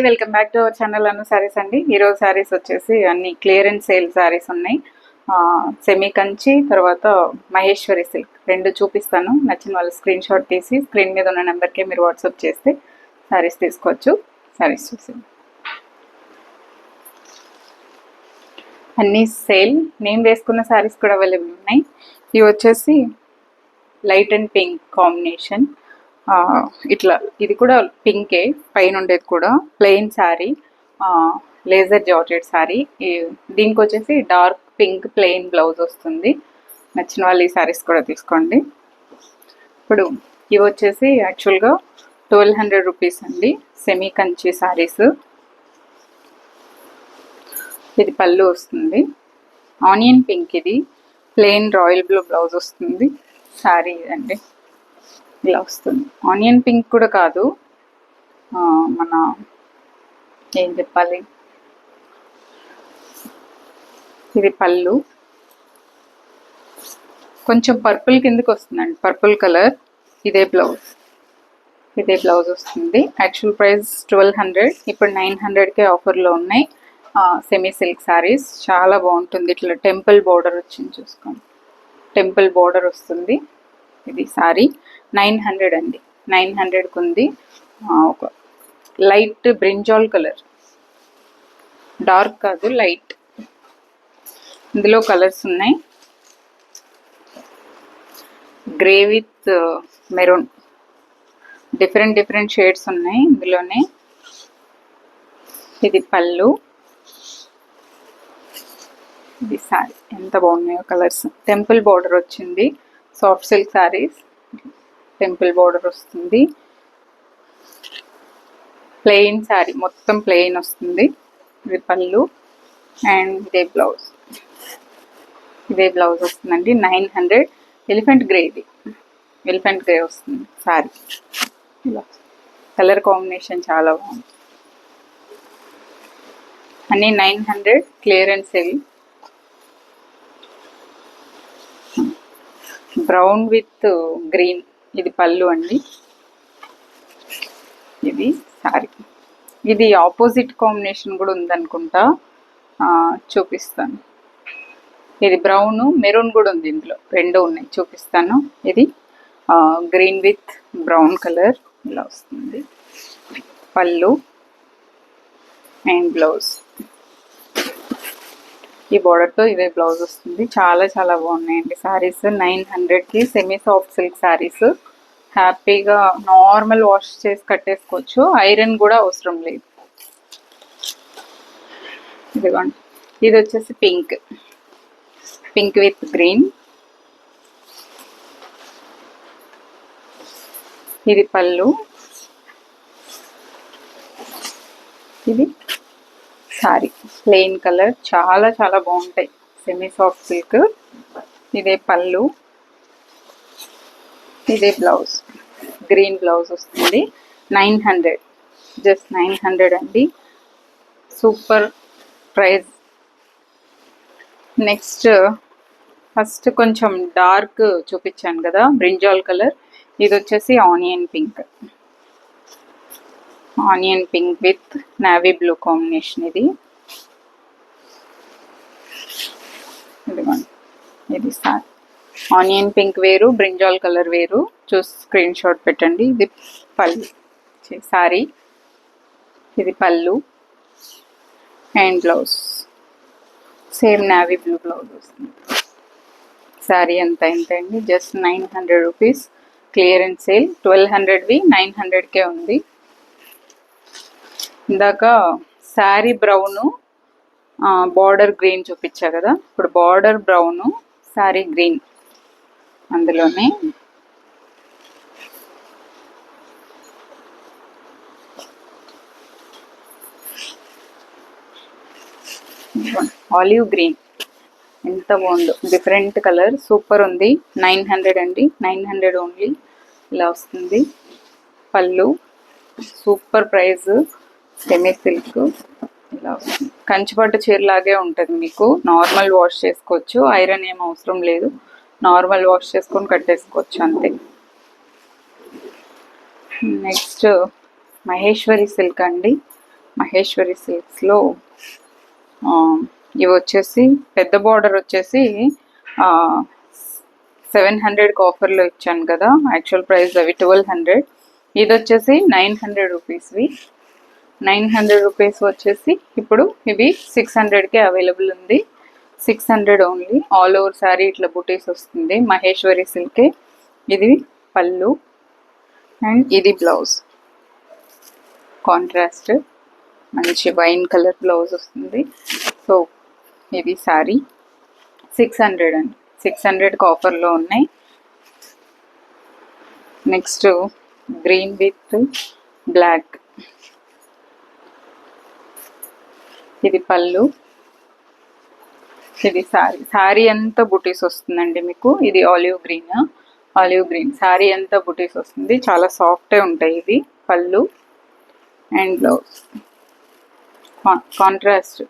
Welcome back to our channel Anu saris అండి. ఈరోజు సారీస్ వచ్చేసి అన్ని క్లియరెన్స్ సేల్ సారీస్ ఉన్నాయి. సెమీ కంచి తర్వాత మహేశ్వరి సిల్క్ రెండు చూపిస్తాను. నచ్చిన వాళ్ళు స్క్రీన్ షాట్ తీసి స్క్రీన్ మీద ఉన్న నెంబర్కే మీరు వాట్సాప్ చేస్తే సారీస్ తీసుకోవచ్చు. సారీస్ చూసి అన్నీ సేల్. నేను వేసుకున్న సారీస్ కూడా అవైలబుల్ ఉన్నాయి. ఇవి వచ్చేసి లైట్ అండ్ పింక్ కాంబినేషన్. ఇట్లా ఇది కూడా పింకే, పైన ఉండేది కూడా plain sari, laser georgette sari. దీనికి వచ్చేసి డార్క్ పింక్ ప్లెయిన్ బ్లౌజ్ వస్తుంది. నచ్చిన వాళ్ళు ఈ శారీస్ కూడా తీసుకోండి. ఇప్పుడు ఇవి వచ్చేసి యాక్చువల్గా 1200 రూపీస్ అండి, సెమీ కంచి శారీస్. ఇది పళ్ళు వస్తుంది, ఆనియన్ పింక్, ఇది ప్లెయిన్ రాయల్ బ్లూ బ్లౌజ్ వస్తుంది. శారీ అండి ఇలా వస్తుంది. ఆనియన్ పింక్ కూడా కాదు, మన ఏం చెప్పాలి, ఇది పళ్ళు కొంచెం పర్పుల్ కిందకి వస్తుందండి, పర్పుల్ కలర్. ఇదే బ్లౌజ్ వస్తుంది. యాక్చువల్ ప్రైస్ 1200, ఇప్పుడు 900కే ఆఫర్లో ఉన్నాయి. సెమీ సిల్క్ శారీస్ చాలా బాగుంటుంది. ఇట్లా టెంపుల్ బోర్డర్ వచ్చింది, చూసుకోండి, టెంపుల్ బోర్డర్ వస్తుంది. ఇది శారీ 900 అండి, 900కి ఉంది. ఒక లైట్ బ్రింజాల్ కలర్, డార్క్ కాదు లైట్, ఇందులో కలర్స్ ఉన్నాయి. Grey with maroon, different shades ఉన్నాయి ఇందులోనే. ఇది పళ్ళు, ఇది శారీ. ఎంత బాగున్నాయో కలర్స్. టెంపుల్ బోర్డర్ వచ్చింది. Soft silk saris, temple border వస్తుంది. ప్లెయిన్ శారీ, మొత్తం ప్లెయిన్ వస్తుంది. ఇది పళ్ళు అండ్ ఇదే బ్లౌజ్ వస్తుందండి. 900. ఎలిఫెంట్ గ్రే, ఇది ఎలిఫెంట్ గ్రే వస్తుంది శారీ. ఇలా కలర్ కాంబినేషన్ చాలా బాగుంది. అన్నీ 900 clearance sale. Brown with green, ఇది పళ్ళు అండి, ఇది శారీ. ఇది ఆపోజిట్ కాంబినేషన్ కూడా ఉందనుకుంటా, చూపిస్తాను. ఇది బ్రౌన్ మెరూన్ కూడా ఉంది, ఇందులో రెండు ఉన్నాయి, చూపిస్తాను. ఇది గ్రీన్ విత్ బ్రౌన్ కలర్ ఇలా వస్తుంది. పళ్ళు అండ్ బ్లౌజ్, ఈ బార్డర్తో ఇదే బ్లౌజ్ వస్తుంది. చాలా బాగున్నాయండి శారీస్. 900కి సెమీ సాఫ్ట్ సిల్క్ శారీస్. హ్యాపీగా నార్మల్ వాష్ చేసి కట్టేసుకోవచ్చు, ఐరన్ కూడా అవసరం లేదు. ఇదిగోండి, ఇది వచ్చేసి పింక్ విత్ గ్రీన్. ఇది పళ్ళు, ఇది శారీ. ప్లెయిన్ కలర్, చాలా బాగుంటాయి, సెమీ సాఫ్ట్ సిల్క్. ఇదే పళ్ళు, ఇదే బ్లౌజ్, గ్రీన్ బ్లౌజ్ వస్తుంది. 900, జస్ట్ 900 అండి, సూపర్ ప్రైస్. నెక్స్ట్ ఫస్ట్ కొంచెం డార్క్ చూపించాను కదా, బ్రింజాల్ కలర్. ఇది వచ్చేసి onion pink with navy blue combination. ఇది సారీ. ఆనియన్ పింక్ వేరు, బ్రింజాల్ కలర్ వేరు, చూసి స్క్రీన్ షాట్ పెట్టండి. ఇది పళ్ళు సారీ, ఇది పళ్ళు and blouse same navy blue blouse వస్తుంది. శారీ అంతా ఇంతండి, జస్ట్ 900 రూపీస్ క్లియరెన్స్ సేల్. 1200వి 900కే ఉంది. ఇందాక శారీ బ్రౌను, బార్డర్ గ్రీన్ చూపించా కదా, ఇప్పుడు బార్డర్ బ్రౌను, శారీ గ్రీన్. అందులోనే ఆలివ్ గ్రీన్, ఎంత బాగుందో, డిఫరెంట్ కలర్, సూపర్ ఉంది. 900 అండి, 900 ఓన్లీ. ఇలా వస్తుంది. పళ్ళు సూపర్ ప్రైస్, సెమీ సిల్క్ ఇలా వస్తుంది. కంచిపట్టు చీరలాగే ఉంటుంది మీకు. నార్మల్ వాష్ చేసుకోవచ్చు, ఐరన్ ఏం అవసరం లేదు. నార్మల్ వాష్ చేసుకొని కట్టేసుకోవచ్చు అంతే. నెక్స్ట్ మహేశ్వరి సిల్క్ అండి, మహేశ్వరి సిల్క్స్లో ఇవి వచ్చేసి పెద్ద బార్డర్ వచ్చేసి 700కి ఆఫర్లో ఇచ్చాను కదా, యాక్చువల్ ప్రైస్ అవి 1200. ఇది వచ్చేసి 900 రూపీస్వి. 900 రూపీస్ వచ్చేసి ఇప్పుడు ఇవి 600కే అవైలబుల్ ఉంది. 600 ఓన్లీ. ఆల్ ఓవర్ శారీ ఇట్లా బుటీస్ వస్తుంది. మహేశ్వరి సిల్కే. ఇది పళ్ళు అండ్ ఇది బ్లౌజ్. కాంట్రాస్ట్ మంచి వైన్ కలర్ బ్లౌజ్ వస్తుంది. సో ఇది శారీ 600 అండి. 600కి ఆఫర్లో ఉన్నాయి. Next green with black. ఇది పళ్ళు, ఇది శారీ. శారీ అంతా బుటీస్ వస్తుందండి మీకు. ఇది ఆలివ్ గ్రీన్ శారీ అంతా బుటీస్ వస్తుంది. చాలా సాఫ్ట్గా ఉంటాయి. ఇది పళ్ళు అండ్ బ్లౌజ్. కాంట్రాస్ట్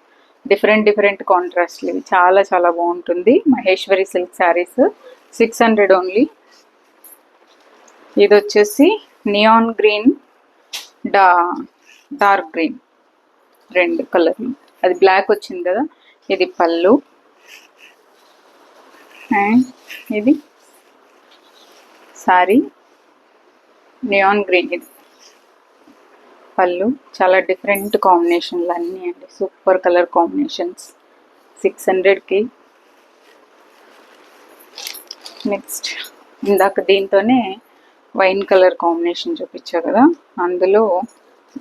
డిఫరెంట్ కాంట్రాస్ట్లు ఇవి. చాలా చాలా బాగుంటుంది. Maheshwari silk saris 600 only. ఇది వచ్చేసి నియాన్ గ్రీన్, డార్క్ గ్రీన్, రెండు కలర్లు. అది బ్లాక్ వచ్చింది కదా. ఇది పళ్ళు అండ్ ఇది శారీ నియాన్ గ్రీన్. ఇది పళ్ళు. చాలా డిఫరెంట్ కాంబినేషన్లు అన్నీ అండి. సూపర్ కలర్ కాంబినేషన్స్ 600కి. నెక్స్ట్ ఇందాక దీంతోనే వైన్ కలర్ కాంబినేషన్ చూపించా కదా, అందులో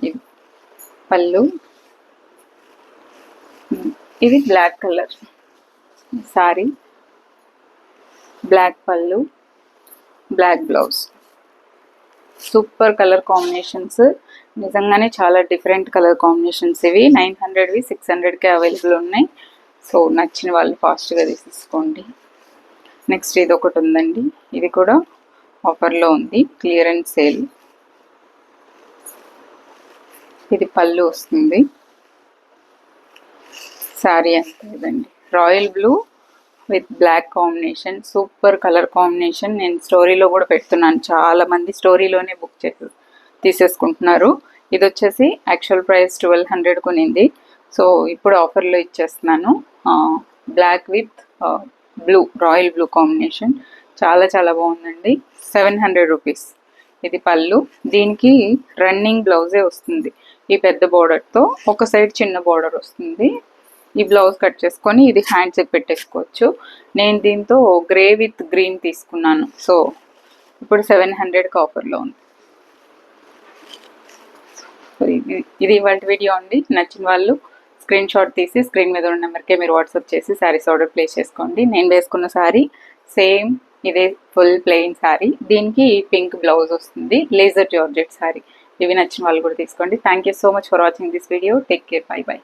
ఇది పళ్ళు, ఇది బ్లాక్ కలర్ శారీ, బ్లాక్ పళ్ళు, black blouse. Super colour combinations. నిజంగానే చాలా డిఫరెంట్ కలర్ కాంబినేషన్స్ ఇవి. 900వి 600కే అవైలబుల్ ఉన్నాయి. సో నచ్చిన వాళ్ళు ఫాస్ట్గా తీసుకోండి. నెక్స్ట్ ఇది ఒకటి ఉందండి. ఇది కూడా ఆఫర్లో ఉంది. Clearance sale. ఇది పళ్ళు వస్తుంది. శారీ అంతా ఇదండి. Royal blue with black combination. Super colour combination. నేను స్టోరీలో కూడా పెడుతున్నాను. చాలా మంది స్టోరీలోనే బుక్ చేసి తీసేసుకుంటున్నారు. ఇది వచ్చేసి యాక్చువల్ ప్రైస్ 1200 కొనింది. సో ఇప్పుడు ఆఫర్లో ఇచ్చేస్తున్నాను. Black with blue, royal blue combination. చాలా చాలా బాగుందండి. 700 రూపీస్. ఇది పళ్ళు. దీనికి రన్నింగ్ బ్లౌజే వస్తుంది. ఈ పెద్ద బోర్డర్తో ఒక సైడ్ చిన్న బోర్డర్ వస్తుంది. ఈ బ్లౌజ్ కట్ చేసుకొని ఇది హ్యాండ్స్ పెట్టేసుకోవచ్చు. నేను దీంతో గ్రే విత్ గ్రీన్ తీసుకున్నాను. సో ఇప్పుడు 700కి ఆఫర్లో ఉంది. సో ఇది ఇవాళ వీడియో అండి. నచ్చిన వాళ్ళు స్క్రీన్ షాట్ తీసి స్క్రీన్ మీద ఉన్న నెంబర్కే మీరు వాట్సాప్ చేసి శారీస్ ఆర్డర్ ప్లేస్ చేసుకోండి. నేను వేసుకున్న శారీ సేమ్ ఇదే ఫుల్ ప్లెయిన్ శారీ. దీనికి పింక్ బ్లౌజ్ వస్తుంది. Laser georgette sari. ఇవి నచ్చిన వాళ్ళు కూడా తీసుకోండి. Thank you so much for watching this video. Take care. By by.